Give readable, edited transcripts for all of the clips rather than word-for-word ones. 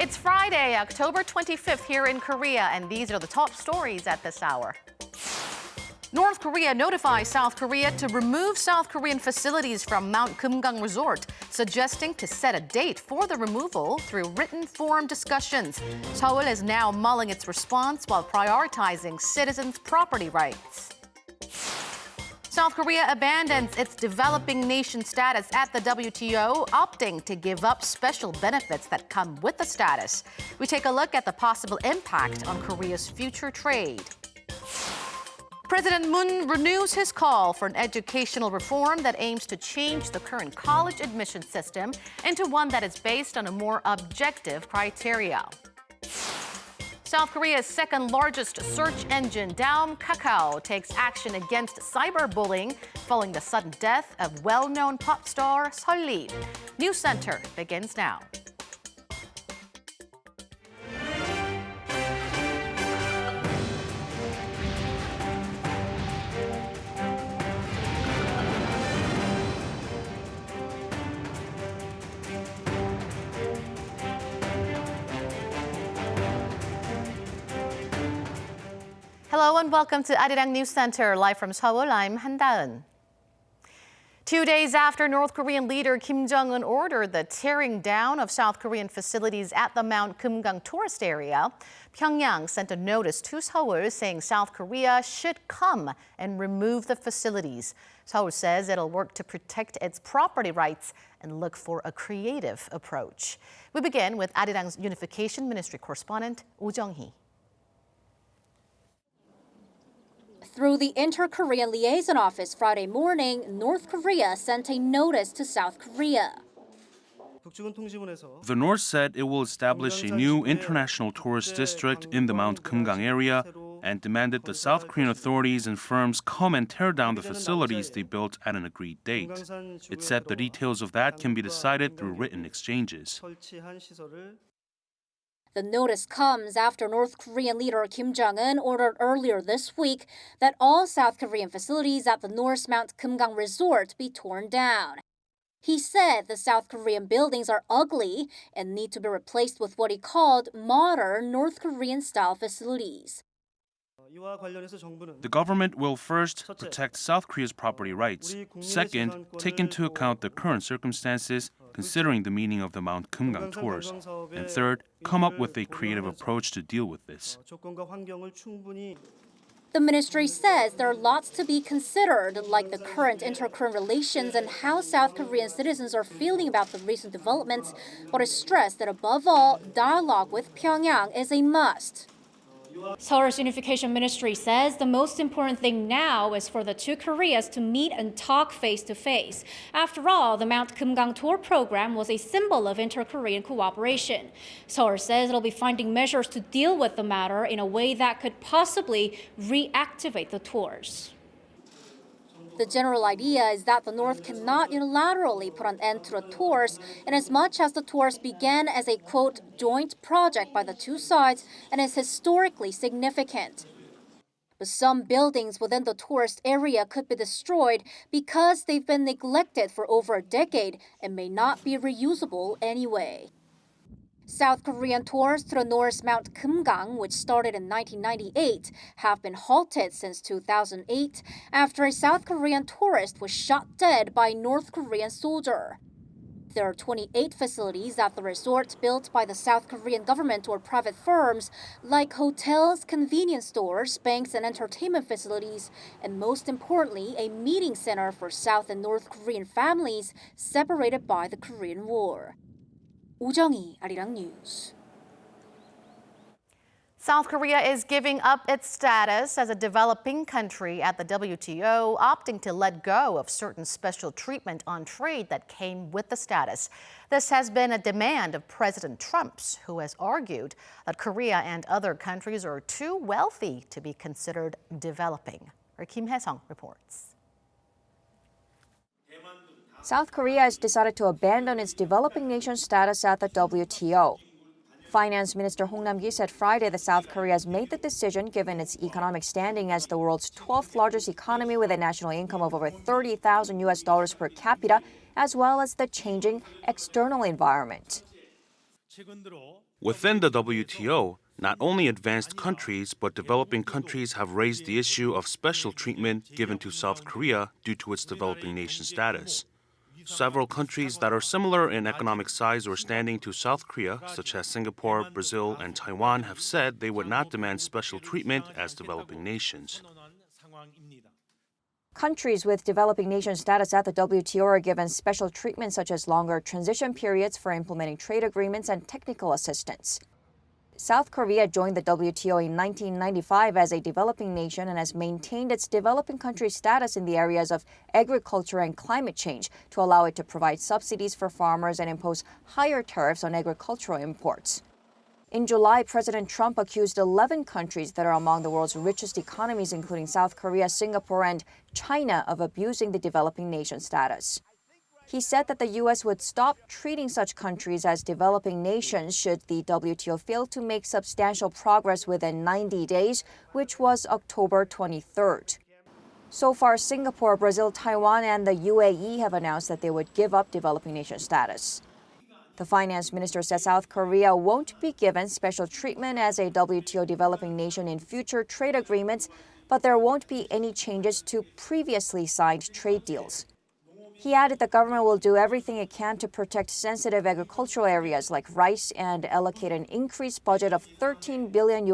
It's Friday, October 25th here in Korea, and these are the top stories at this hour. North Korea notifies South Korea to remove South Korean facilities from Mount Geumgang Resort, suggesting to set a date for the removal through written forum discussions. Seoul is now mulling its response while prioritizing citizens' property rights. South Korea abandons its developing nation status at the WTO, opting to give up special benefits that come with the status. We take a look at the possible impact on Korea's future trade. President Moon renews his call for an educational reform that aims to change the current college admission system into one that is based on a more objective criteria. South Korea's second-largest search engine, Kakao, takes action against cyberbullying following the sudden death of well-known pop star Sollim. News Center begins now. Hello and welcome to Arirang News Center, live from Seoul. I'm Han-daeun. 2 days after North Korean leader Kim Jong-un ordered the tearing down of South Korean facilities at the Mount Geumgang tourist area, Pyongyang sent a notice to Seoul saying South Korea should come and remove the facilities. Seoul says it'll work to protect its property rights and look for a creative approach. We begin with Arirang's Unification Ministry correspondent, Oh Jung-hee. Through the Inter-Korean Liaison Office Friday morning, North Korea sent a notice to South Korea. The North said it will establish a new international tourist district in the Mount Geumgang area and demanded the South Korean authorities and firms come and tear down the facilities they built at an agreed date. It said the details of that can be decided through written exchanges. The notice comes after North Korean leader Kim Jong-un ordered earlier this week that all South Korean facilities at the North's Mount Geumgang Resort be torn down. He said the South Korean buildings are ugly and need to be replaced with what he called modern North Korean-style facilities. The government will first protect South Korea's property rights. Second, take into account the current circumstances, considering the meaning of the Mount Geumgang tours. And third, come up with a creative approach to deal with this. The ministry says there are lots to be considered, like the current inter-Korean relations and how South Korean citizens are feeling about the recent developments, but has stressed that above all, dialogue with Pyongyang is a must. Seoul's Unification Ministry says the most important thing now is for the two Koreas to meet and talk face-to-face. After all, the Mount Geumgang tour program was a symbol of inter-Korean cooperation. Seoul says it'll be finding measures to deal with the matter in a way that could possibly reactivate the tours. The general idea is that the North cannot unilaterally put an end to the tours, inasmuch as the tours began as a, quote, joint project by the two sides and is historically significant. But some buildings within the tourist area could be destroyed because they've been neglected for over a decade and may not be reusable anyway. South Korean tours to the North's Mount Geumgang, which started in 1998, have been halted since 2008 after a South Korean tourist was shot dead by a North Korean soldier. There are 28 facilities at the resort built by the South Korean government or private firms, like hotels, convenience stores, banks, and entertainment facilities, and most importantly, a meeting center for South and North Korean families separated by the Korean War. Oh Jung-hee, Arirang News. South Korea is giving up its status as a developing country at the WTO, opting to let go of certain special treatment on trade that came with the status. This has been a demand of President Trump's, who has argued that Korea and other countries are too wealthy to be considered developing. Our Kim Hae-sung reports. South Korea has decided to abandon its developing nation status at the WTO. Finance Minister Hong Nam-gi said Friday that South Korea has made the decision given its economic standing as the world's 12th largest economy with a national income of over $30,000 per capita, as well as the changing external environment. Within the WTO, not only advanced countries but developing countries have raised the issue of special treatment given to South Korea due to its developing nation status. Several countries that are similar in economic size or standing to South Korea, such as Singapore, Brazil, and Taiwan, have said they would not demand special treatment as developing nations. Countries with developing nation status at the WTO are given special treatment such as longer transition periods for implementing trade agreements and technical assistance. South Korea joined the WTO in 1995 as a developing nation and has maintained its developing country status in the areas of agriculture and climate change to allow it to provide subsidies for farmers and impose higher tariffs on agricultural imports. In July, President Trump accused 11 countries that are among the world's richest economies, including South Korea, Singapore, and China, of abusing the developing nation status. He said that the U.S. would stop treating such countries as developing nations should the WTO fail to make substantial progress within 90 days, which was October 23rd. So far, Singapore, Brazil, Taiwan, and the UAE have announced that they would give up developing nation status. The finance minister says South Korea won't be given special treatment as a WTO developing nation in future trade agreements, but there won't be any changes to previously signed trade deals. He added the government will do everything it can to protect sensitive agricultural areas like rice and allocate an increased budget of $13 billion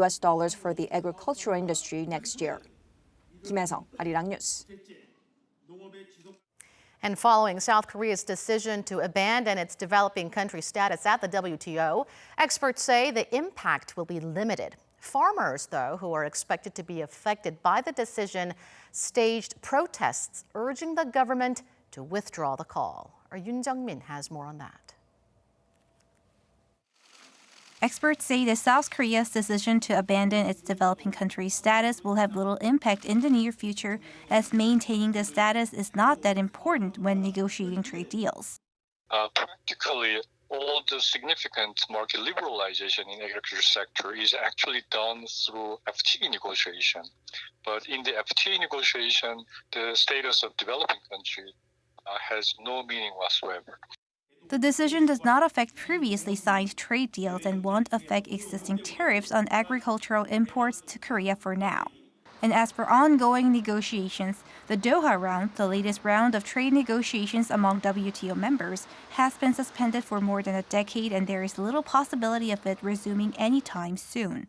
for the agricultural industry next year. 김혜성, Arirang News. And following South Korea's decision to abandon its developing country status at the WTO, experts say the impact will be limited. Farmers, though, who are expected to be affected by the decision, staged protests urging the government to withdraw the call. Our Yoon Jung-min has more on that. Experts say that South Korea's decision to abandon its developing country status will have little impact in the near future, as maintaining the status is not that important when negotiating trade deals. Practically, all the significant market liberalization in the agriculture sector is actually done through FTA negotiation. But in the FTA negotiation, the status of developing country has no meaning whatsoever. The decision does not affect previously signed trade deals and won't affect existing tariffs on agricultural imports to Korea for now. And as for ongoing negotiations, the Doha round, the latest round of trade negotiations among WTO members, has been suspended for more than a decade, and there is little possibility of it resuming anytime soon.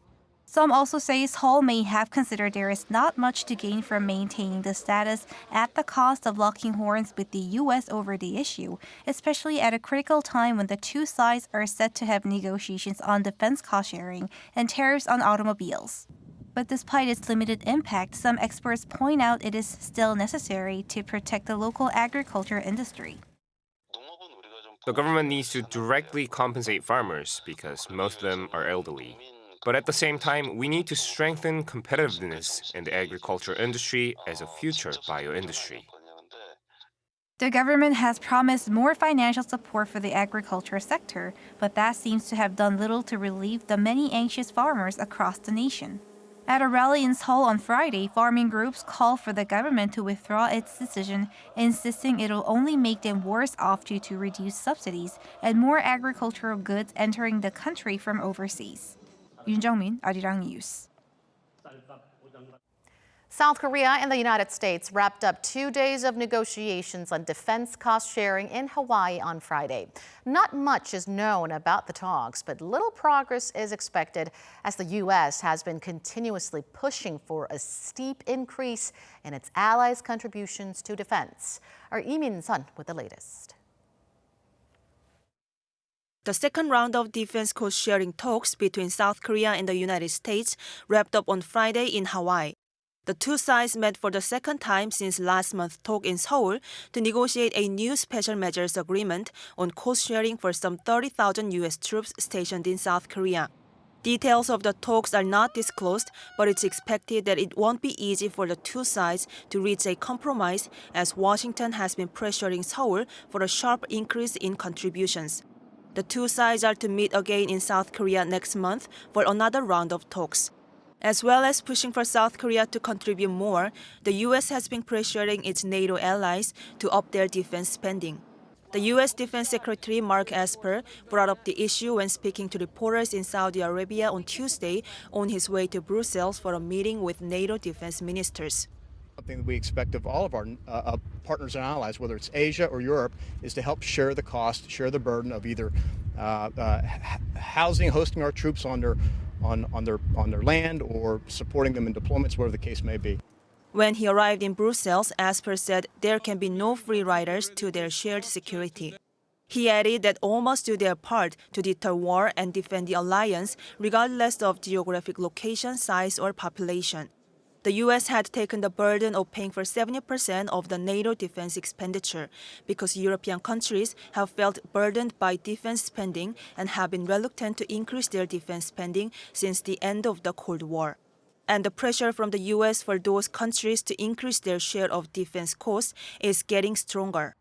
Some also say Seoul may have considered there is not much to gain from maintaining the status at the cost of locking horns with the U.S. over the issue, especially at a critical time when the two sides are set to have negotiations on defense cost sharing and tariffs on automobiles. But despite its limited impact, some experts point out it is still necessary to protect the local agriculture industry. The government needs to directly compensate farmers because most of them are elderly. But at the same time, we need to strengthen competitiveness in the agriculture industry as a future bio-industry. The government has promised more financial support for the agriculture sector, but that seems to have done little to relieve the many anxious farmers across the nation. At a rally in Seoul on Friday, farming groups called for the government to withdraw its decision, insisting it will only make them worse off due to reduced subsidies and more agricultural goods entering the country from overseas. Yoon Jung-min, Arirang News. South Korea and the United States wrapped up 2 days of negotiations on defense cost sharing in Hawaii on Friday. Not much is known about the talks, but little progress is expected as the U.S. has been continuously pushing for a steep increase in its allies' contributions to defense. Our Lee Min-sun with the latest. The second round of defense cost-sharing talks between South Korea and the United States wrapped up on Friday in Hawaii. The two sides met for the second time since last month's talk in Seoul to negotiate a new special measures agreement on cost-sharing for some 30,000 U.S. troops stationed in South Korea. Details of the talks are not disclosed, but it's expected that it won't be easy for the two sides to reach a compromise as Washington has been pressuring Seoul for a sharp increase in contributions. The two sides are to meet again in South Korea next month for another round of talks. As well as pushing for South Korea to contribute more, the U.S. has been pressuring its NATO allies to up their defense spending. The U.S. Defense Secretary Mark Esper brought up the issue when speaking to reporters in Saudi Arabia on Tuesday on his way to Brussels for a meeting with NATO defense ministers. Something that we expect of all of our partners and allies, whether it's Asia or Europe, is to help share the cost, share the burden of either housing, hosting our troops on their land, or supporting them in deployments, whatever the case may be. When he arrived in Brussels, Esper said there can be no free riders to their shared security. He added that all must do their part to deter war and defend the alliance, regardless of geographic location, size, or population. The U.S. had taken the burden of paying for 70% of the NATO defense expenditure because European countries have felt burdened by defense spending and have been reluctant to increase their defense spending since the end of the Cold War. And the pressure from the U.S. for those countries to increase their share of defense costs is getting stronger.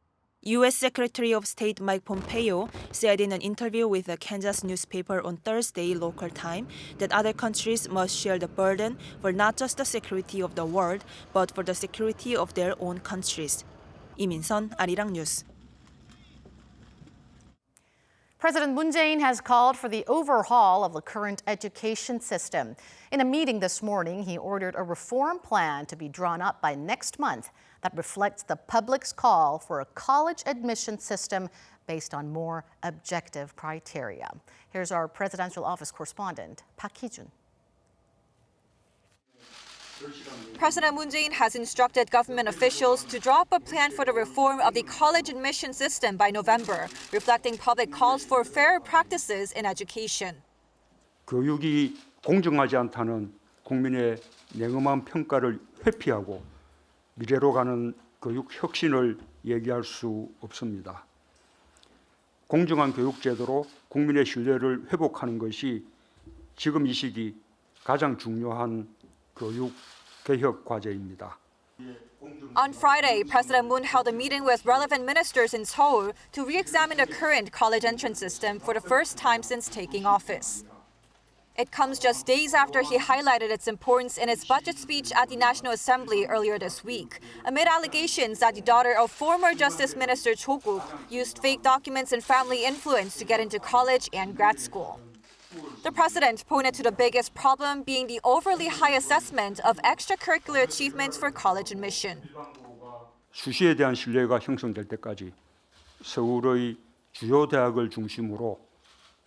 U.S. Secretary of State Mike Pompeo said in an interview with a Kansas newspaper on Thursday local time that other countries must share the burden for not just the security of the world, but for the security of their own countries. 이민선, 아리랑 뉴스. President Moon Jae-in has called for the overhaul of the current education system. In a meeting this morning, he ordered a reform plan to be drawn up by next month that reflects the public's call for a college admission system based on more objective criteria. Here's our presidential office correspondent, Park Hee-jun. President Moon Jae-in has instructed government officials to draw up a plan for the reform of the college admission system by November, reflecting public calls for fairer practices in education. 교육이 공정하지 않다는 국민의 냉엄한 평가를 회피하고 미래로 가는 교육 혁신을 얘기할 수 없습니다. 공정한 교육 제도로 국민의 신뢰를 회복하는 것이 지금 이 시기 가장 중요한 교육 개혁 과제입니다. On Friday, President Moon held a meeting with relevant ministers in Seoul to re-examine the current college entrance system for the first time since taking office. It comes just days after he highlighted its importance in his budget speech at the National Assembly earlier this week, amid allegations that the daughter of former Justice Minister Cho Guk used fake documents and family influence to get into college and grad school. The president pointed to the biggest problem being the overly high assessment of extracurricular achievements for college admission. 수시에 대한 신뢰가 형성될 때까지 서울의 주요 대학을 중심으로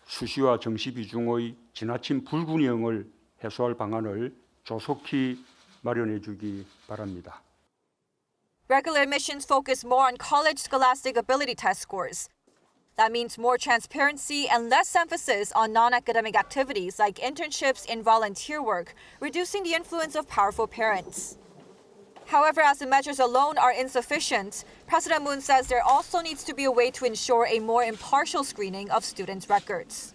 수시와 정시 비중의 지나친 불균형을 해소할 방안을 조속히 마련해 주기 바랍니다. Regular admissions focus more on college scholastic ability test scores. That means more transparency and less emphasis on non-academic activities like internships and volunteer work, reducing the influence of powerful parents. However, as the measures alone are insufficient, President Moon says there also needs to be a way to ensure a more impartial screening of students' records.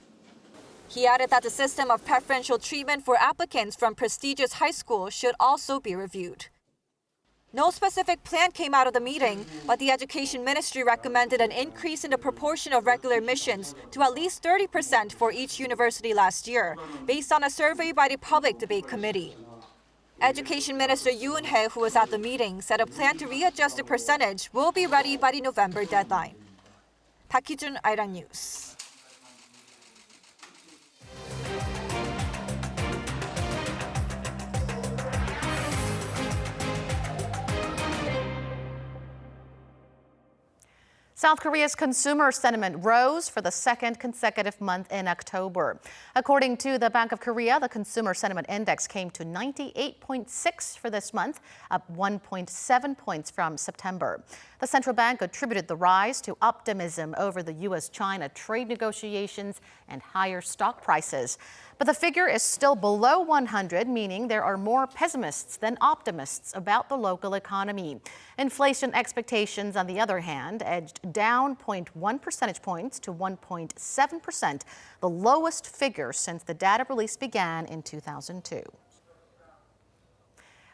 He added that the system of preferential treatment for applicants from prestigious high schools should also be reviewed. No specific plan came out of the meeting, but the Education Ministry recommended an increase in the proportion of regular admissions to at least 30% for each university last year, based on a survey by the Public Debate Committee. Education Minister Yoon Hye, who was at the meeting, said a plan to readjust the percentage will be ready by the November deadline. Park Hee-jun, Arirang News. South Korea's consumer sentiment rose for the second consecutive month in October. According to the Bank of Korea, the consumer sentiment index came to 98.6 for this month, up 1.7 points from September. The central bank attributed the rise to optimism over the U.S.-China trade negotiations and higher stock prices. But the figure is still below 100, meaning there are more pessimists than optimists about the local economy. Inflation expectations, on the other hand, edged down 0.1 percentage points to 1.7%, the lowest figure since the data release began in 2002.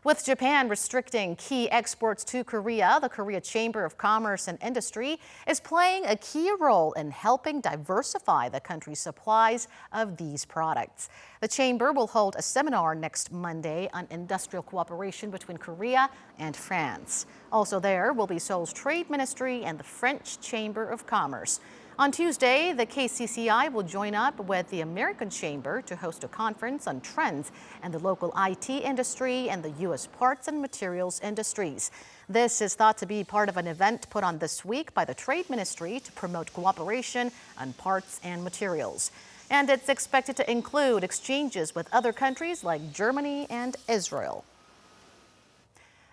With Japan restricting key exports to Korea, the Korea Chamber of Commerce and Industry is playing a key role in helping diversify the country's supplies of these products. The chamber will hold a seminar next Monday on industrial cooperation between Korea and France. Also there will be Seoul's Trade Ministry and the French Chamber of Commerce. On Tuesday, the KCCI will join up with the American Chamber to host a conference on trends in the local IT industry and the U.S. parts and materials industries. This is thought to be part of an event put on this week by the Trade Ministry to promote cooperation on parts and materials. And it's expected to include exchanges with other countries like Germany and Israel.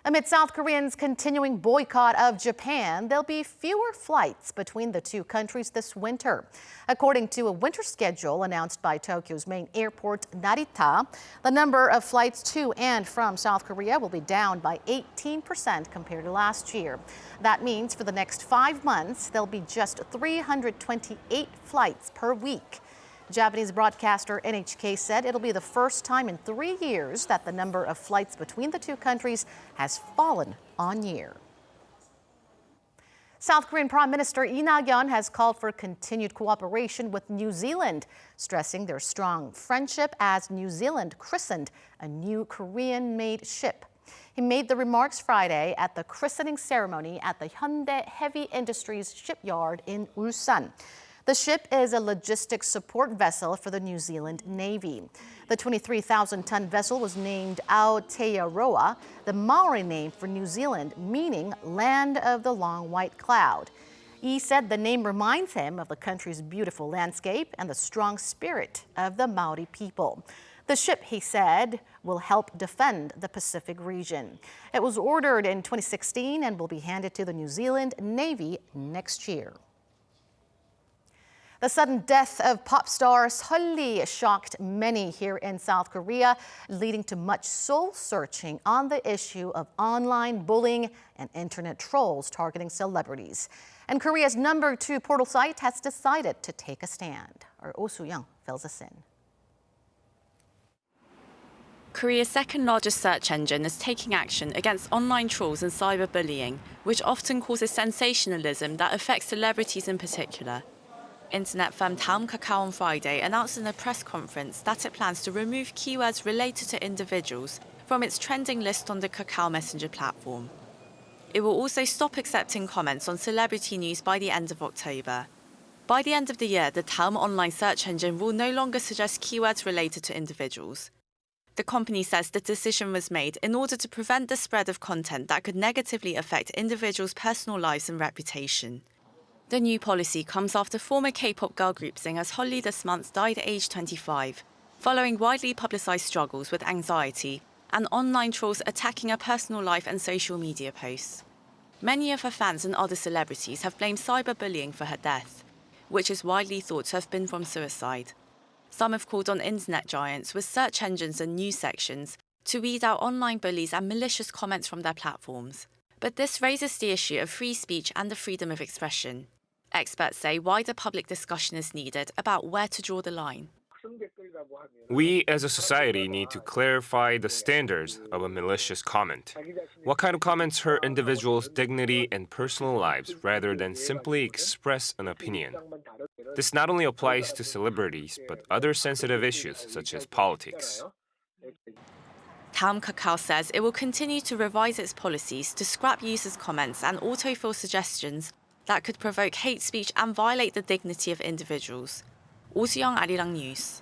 Amid South Koreans' continuing boycott of Japan, there'll be fewer flights between the two countries this winter. According to a winter schedule announced by Tokyo's main airport, Narita, the number of flights to and from South Korea will be down by 18% compared to last year. That means for the next 5 months, there'll be just 328 flights per week. Japanese broadcaster NHK said it'll be the first time in 3 years that the number of flights between the two countries has fallen on year. South Korean Prime Minister Lee Nak-yeon has called for continued cooperation with New Zealand, stressing their strong friendship as New Zealand christened a new Korean-made ship. He made the remarks Friday at the christening ceremony at the Hyundai Heavy Industries shipyard in Ulsan. The ship is a logistics support vessel for the New Zealand Navy. The 23,000-ton vessel was named Aotearoa, the Maori name for New Zealand, meaning land of the long white cloud. He said the name reminds him of the country's beautiful landscape and the strong spirit of the Maori people. The ship, he said, will help defend the Pacific region. It was ordered in 2016 and will be handed to the New Zealand Navy next year. The sudden death of pop star Seol shocked many here in South Korea, leading to much soul-searching on the issue of online bullying and internet trolls targeting celebrities. And Korea's #2 portal site has decided to take a stand. Our Oh Soo-young fills us in. Korea's second largest search engine is taking action against online trolls and cyberbullying, which often causes sensationalism that affects celebrities in particular. Internet firm Kakao on Friday announced in a press conference that it plans to remove keywords related to individuals from its trending list on the Kakao Messenger platform. It will also stop accepting comments on celebrity news by the end of October. By the end of the year, the Taum online search engine will no longer suggest keywords related to individuals. The company says the decision was made in order to prevent the spread of content that could negatively affect individuals' personal lives and reputation. The new policy comes after former K-pop girl group singer Seol this month died at age 25, following widely publicized struggles with anxiety and online trolls attacking her personal life and social media posts. Many of her fans and other celebrities have blamed cyberbullying for her death, which is widely thought to have been from suicide. Some have called on internet giants with search engines and news sections to weed out online bullies and malicious comments from their platforms. But this raises the issue of free speech and the freedom of expression. Experts say wider public discussion is needed about where to draw the line. We as a society need to clarify the standards of a malicious comment. What kind of comments hurt individuals' dignity and personal lives rather than simply express an opinion? This not only applies to celebrities, but other sensitive issues such as politics. Kakao says it will continue to revise its policies to scrap users' comments and autofill suggestions that could provoke hate speech and violate the dignity of individuals. Oh Soo-young, Arirang News.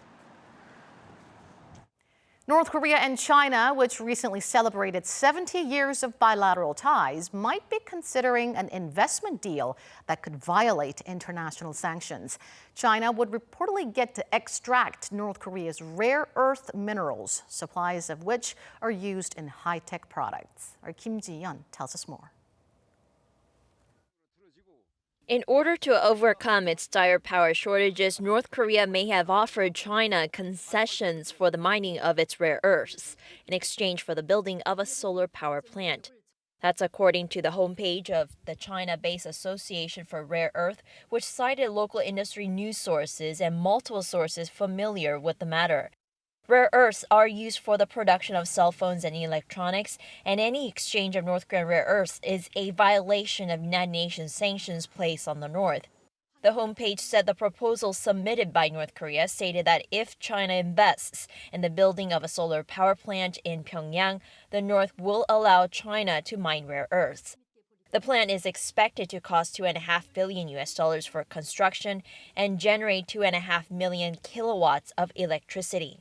North Korea and China, which recently celebrated 70 years of bilateral ties, might be considering an investment deal that could violate international sanctions. China would reportedly get to extract North Korea's rare earth minerals, supplies of which are used in high-tech products. Our Kim Ji-yeon tells us more. In order to overcome its dire power shortages, North Korea may have offered China concessions for the mining of its rare earths in exchange for the building of a solar power plant. That's according to the homepage of the China-based Association for Rare Earth, which cited local industry news sources and multiple sources familiar with the matter. Rare earths are used for the production of cell phones and electronics, and any exchange of North Korean rare earths is a violation of United Nations sanctions placed on the North. The homepage said the proposal submitted by North Korea stated that if China invests in the building of a solar power plant in Pyongyang, the North will allow China to mine rare earths. The plant is expected to cost $2.5 billion for construction and generate 2.5 million kilowatts of electricity.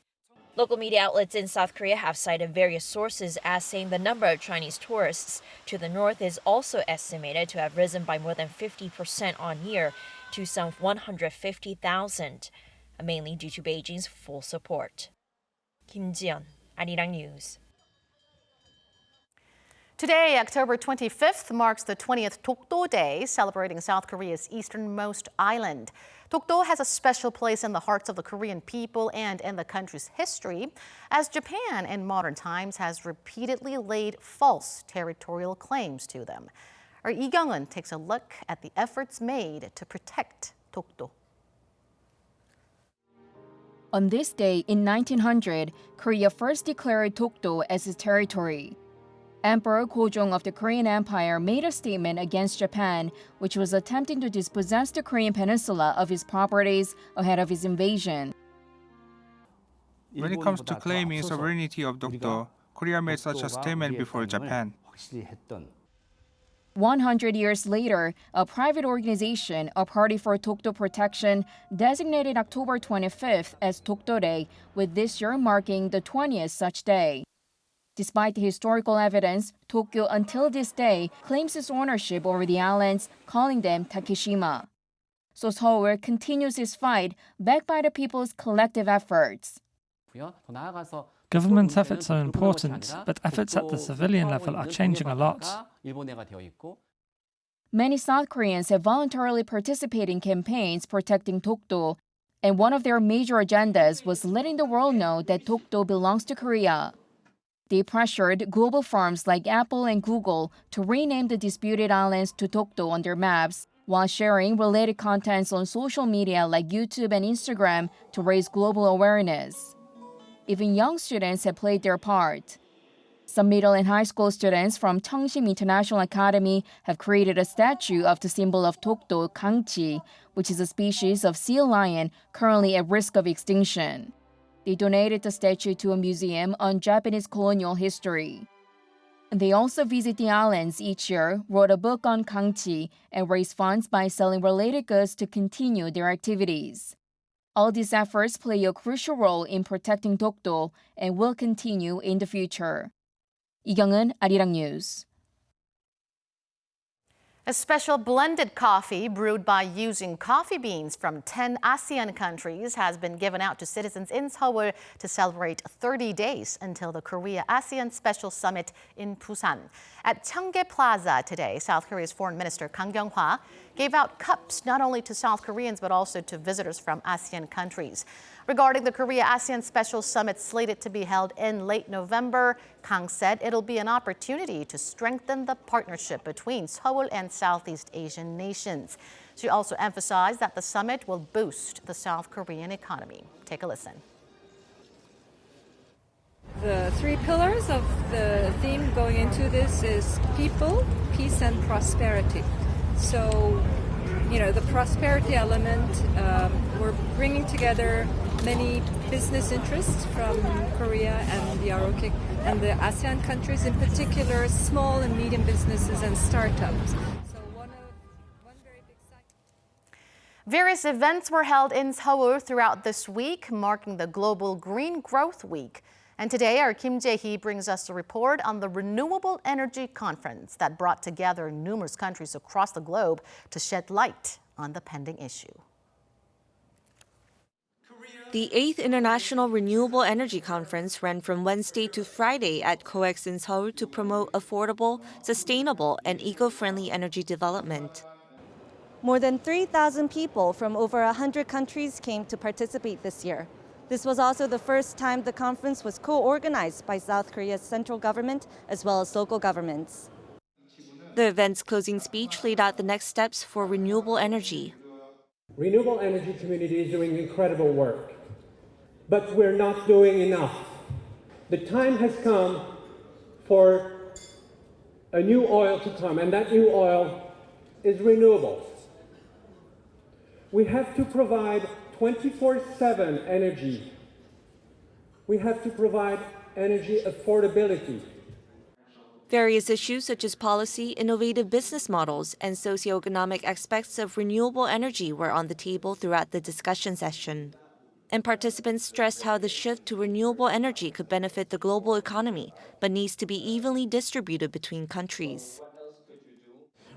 Local media outlets in South Korea have cited various sources as saying the number of Chinese tourists to the north is also estimated to have risen by more than 50% on year to some 150,000, mainly due to Beijing's full support. Kim Ji-yeon, Arirang News. Today, October 25th, marks the 20th Dokdo Day, celebrating South Korea's easternmost island. Dokdo has a special place in the hearts of the Korean people and in the country's history, as Japan in modern times has repeatedly laid false territorial claims to them. Our Lee Kyung-eun takes a look at the efforts made to protect Dokdo. On this day in 1900, Korea first declared Dokdo as its territory. Emperor Gojong of the Korean Empire made a statement against Japan, which was attempting to dispossess the Korean peninsula of its properties ahead of its invasion. When it comes to claiming sovereignty of Dokdo, Korea made such a statement before Japan. 100 years later, a private organization, a Party for Dokdo Protection, designated October 25th as Dokdo Day, with this year marking the 20th such day. Despite the historical evidence, Tokyo until this day claims its ownership over the islands, calling them Takeshima. So Seoul continues its fight, backed by the people's collective efforts. Government efforts are important, but efforts at the civilian level are changing a lot. Many South Koreans have voluntarily participated in campaigns protecting Dokdo, and one of their major agendas was letting the world know that Dokdo belongs to Korea. They pressured global firms like Apple and Google to rename the disputed islands to Dokdo on their maps, while sharing related contents on social media like YouTube and Instagram to raise global awareness. Even young students have played their part. Some middle and high school students from Cheongsim International Academy have created a statue of the symbol of Dokdo, Gangchi, which is a species of sea lion currently at risk of extinction. They donated the statue to a museum on Japanese colonial history. They also visit the islands each year, wrote a book on Gangchi, and raise funds by selling related goods to continue their activities. All these efforts play a crucial role in protecting Dokdo and will continue in the future. Lee Kyung-eun, Arirang News. A special blended coffee brewed by using coffee beans from 10 ASEAN countries has been given out to citizens in Seoul to celebrate 30 days until the Korea-ASEAN Special Summit in Busan. At Cheonggae Plaza today, South Korea's Foreign Minister Kang Kyung-hwa gave out cups not only to South Koreans but also to visitors from ASEAN countries. Regarding the Korea-ASEAN Special Summit slated to be held in late November, Kang said it'll be an opportunity to strengthen the partnership between Seoul and Southeast Asian nations. She also emphasized that the summit will boost the South Korean economy. Take a listen. The three pillars of the theme going into this is people, peace, and prosperity. So, the prosperity element, we're bringing together many business interests from Korea and the ROK and the ASEAN countries, in particular small and medium businesses and startups. Various events were held in Seoul throughout this week, marking the Global Green Growth Week. And today, our Kim Jae-hee brings us a report on the Renewable Energy Conference that brought together numerous countries across the globe to shed light on the pending issue. The 8th International Renewable Energy Conference ran from Wednesday to Friday at COEX in Seoul to promote affordable, sustainable, and eco-friendly energy development. More than 3,000 people from over 100 countries came to participate this year. This was also the first time the conference was co-organized by South Korea's central government as well as local governments. The event's closing speech laid out the next steps for renewable energy. Renewable energy community is doing incredible work. but we're not doing enough. The time has come for a new oil to come, and that new oil is renewable. We have to provide 24/7 energy. We have to provide energy affordability. Various issues such as policy, innovative business models, and socioeconomic aspects of renewable energy were on the table throughout the discussion session. And participants stressed how the shift to renewable energy could benefit the global economy, but needs to be evenly distributed between countries.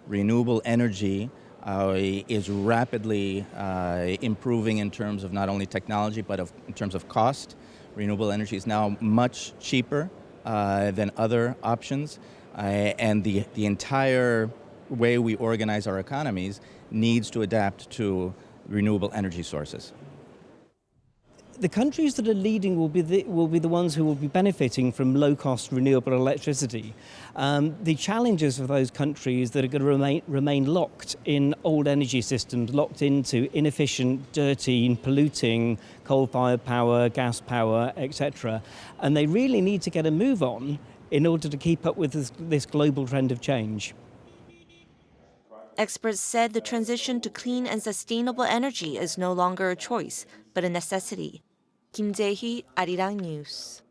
Renewable energy is rapidly improving in terms of not only technology, but in terms of cost. Renewable energy is now much cheaper than other options, and the entire way we organize our economies needs to adapt to renewable energy sources. The countries that are leading will be the ones who will be benefiting from low-cost renewable electricity. The challenges of those countries that are going to remain locked in old energy systems, locked into inefficient, dirty, and polluting coal-fired power, gas power, etc. And they really need to get a move on in order to keep up with this global trend of change. Experts said the transition to clean and sustainable energy is no longer a choice, but a necessity. Kim Jae-hee, Arirang News.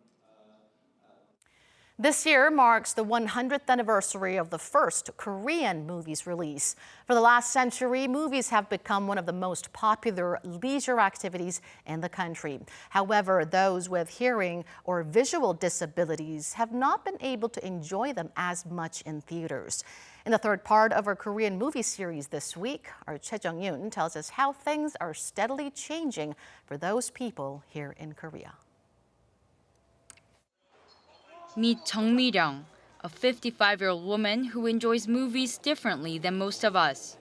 This year marks the 100th anniversary of the first Korean movie's release. For the last century, movies have become one of the most popular leisure activities in the country. However, those with hearing or visual disabilities have not been able to enjoy them as much in theaters. In the third part of our Korean movie series this week, our Choi Jung-yoon tells us how things are steadily changing for those people here in Korea. Meet Jung Mi-ryung, a 55-year-old woman who enjoys movies differently than most of us.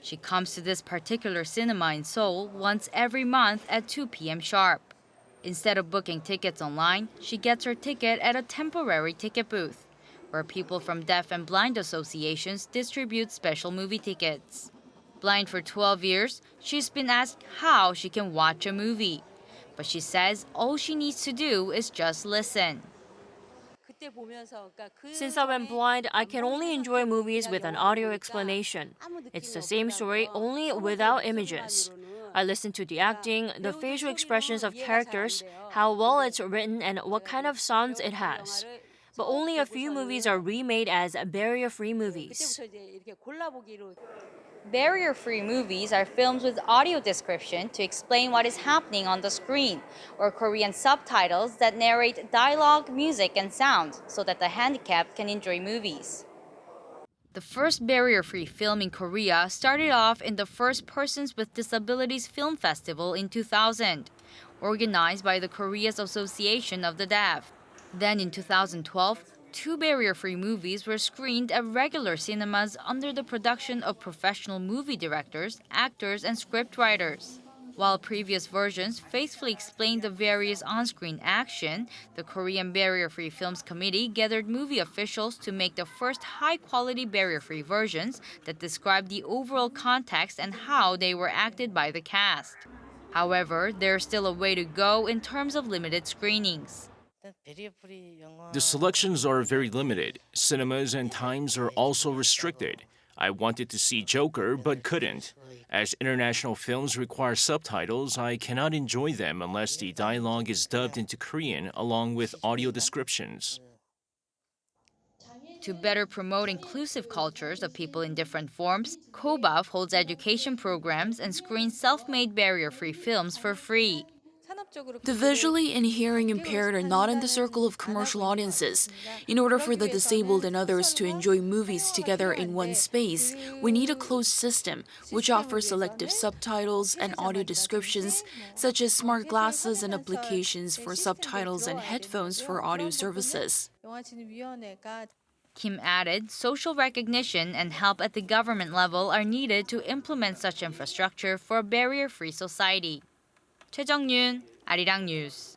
She comes to this particular cinema in Seoul once every month at 2 p.m. sharp. Instead of booking tickets online, she gets her ticket at a temporary ticket booth, where people from deaf and blind associations distribute special movie tickets. Blind for 12 years, she's been asked how she can watch a movie. But she says all she needs to do is just listen. Since I went blind, I can only enjoy movies with an audio explanation. It's the same story, only without images. I listen to the acting, the facial expressions of characters, how well it's written, and what kind of sounds it has. But only a few movies are remade as barrier-free movies. Barrier-free movies are films with audio description to explain what is happening on the screen, or Korean subtitles that narrate dialogue, music, and sound so that the handicapped can enjoy movies. The first barrier-free film in Korea started off in the First Persons with Disabilities Film Festival in 2000, organized by the Korea's Association of the Deaf. Then in 2012, 2 barrier-free movies were screened at regular cinemas under the production of professional movie directors, actors, and scriptwriters. While previous versions faithfully explained the various on-screen action, the Korean Barrier-Free Films Committee gathered movie officials to make the first high-quality barrier-free versions that describe the overall context and how they were acted by the cast. However, there's still a way to go in terms of limited screenings. The selections are very limited. Cinemas and times are also restricted. I wanted to see Joker, but couldn't. As international films require subtitles, I cannot enjoy them unless the dialogue is dubbed into Korean along with audio descriptions. To better promote inclusive cultures of people in different forms, KOBAF holds education programs and screens self-made barrier-free films for free. The visually and hearing impaired are not in the circle of commercial audiences. In order for the disabled and others to enjoy movies together in one space, we need a closed system, which offers selective subtitles and audio descriptions, such as smart glasses and applications for subtitles and headphones for audio services. Kim added, social recognition and help at the government level are needed to implement such infrastructure for a barrier-free society. Choi Jung-yoon, Arirang News.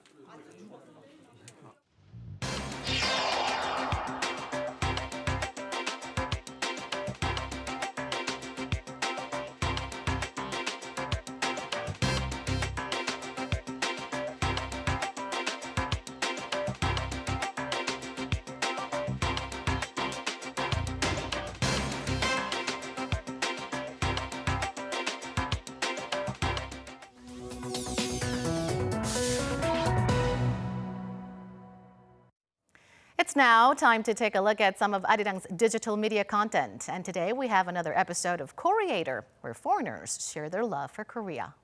It's now time to take a look at some of Arirang's digital media content. And today we have another episode of Koreator, where foreigners share their love for Korea.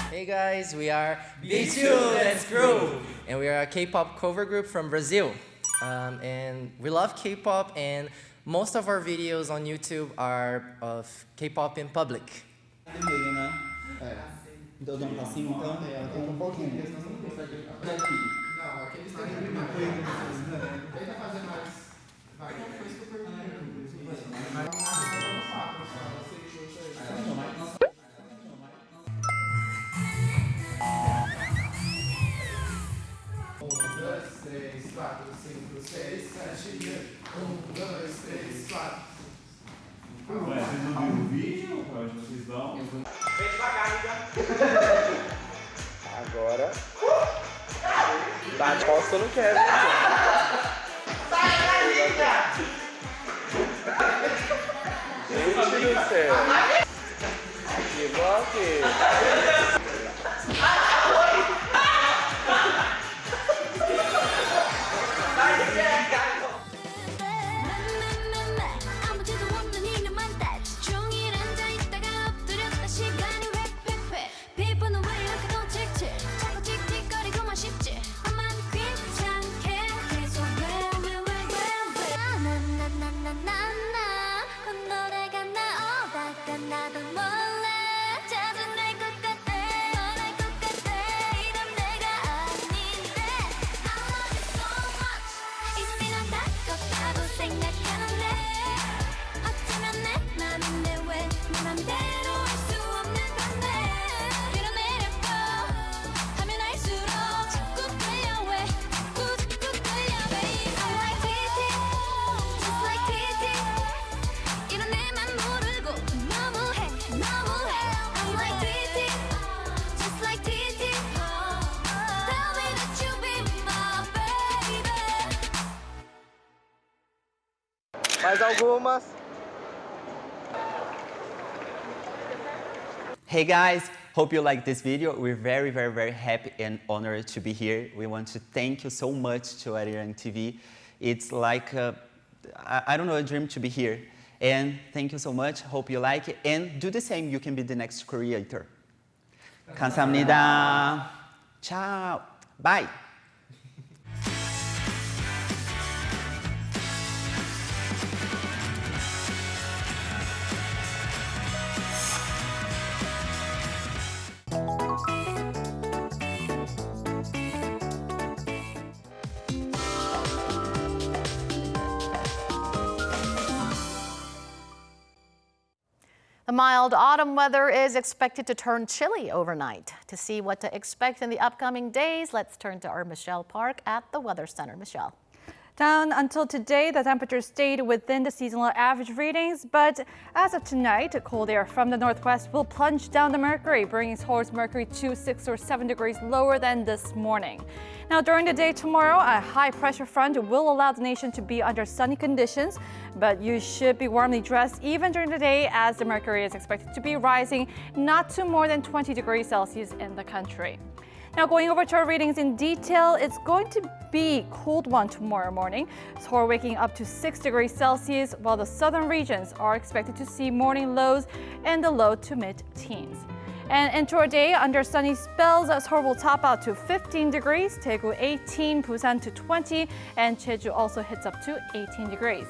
Hey guys, we are B2 Let's Grow, and we are a K-pop cover group from Brazil. And we love K-pop, and most of our videos on YouTube are of K-pop in public. Agora. Tá, posso ou não quero? Gente do céu. Que bloque. Mais algumas. Hey guys, hope you like this video. We're very happy and honored to be here. We want to thank you so much to Arirang TV. It's like, I don't know, a dream to be here. And thank you so much. Hope you like it. And do the same. You can be the next creator. 감사합니다. Ciao. Bye. The mild autumn weather is expected to turn chilly overnight. To see what to expect in the upcoming days, let's turn to our Michelle Park at the Weather Center. Michelle. Down until today, the temperature stayed within the seasonal average readings, but as of tonight, cold air from the northwest will plunge down the mercury, bringing Seoul's mercury to 6 or 7 degrees lower than this morning. Now, during the day tomorrow, a high-pressure front will allow the nation to be under sunny conditions, but you should be warmly dressed even during the day, as the mercury is expected to be rising not to more than 20 degrees Celsius in the country. Now, going over to our readings in detail, it's going to be a cold one tomorrow morning. Seoul waking up to 6 degrees Celsius, while the southern regions are expected to see morning lows in the low to mid-teens. And into our day, under sunny spells, Seoul will top out to 15 degrees, Daegu 18, Busan to 20, and Jeju also hits up to 18 degrees.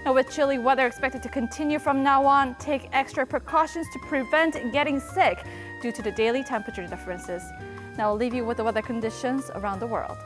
Now, with chilly weather expected to continue from now on, take extra precautions to prevent getting sick due to the daily temperature differences. Now I'll leave you with the weather conditions around the world.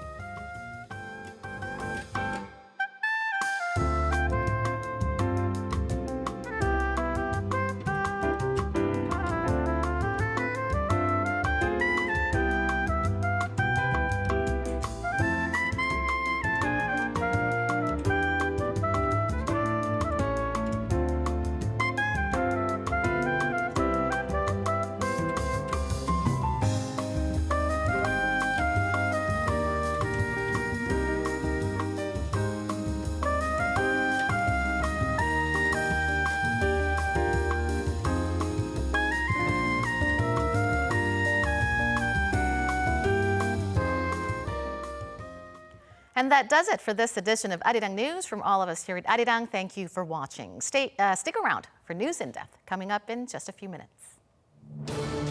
And that does it for this edition of Arirang News. From all of us here at Arirang, thank you for watching. Stick around for News in Depth, coming up in just a few minutes.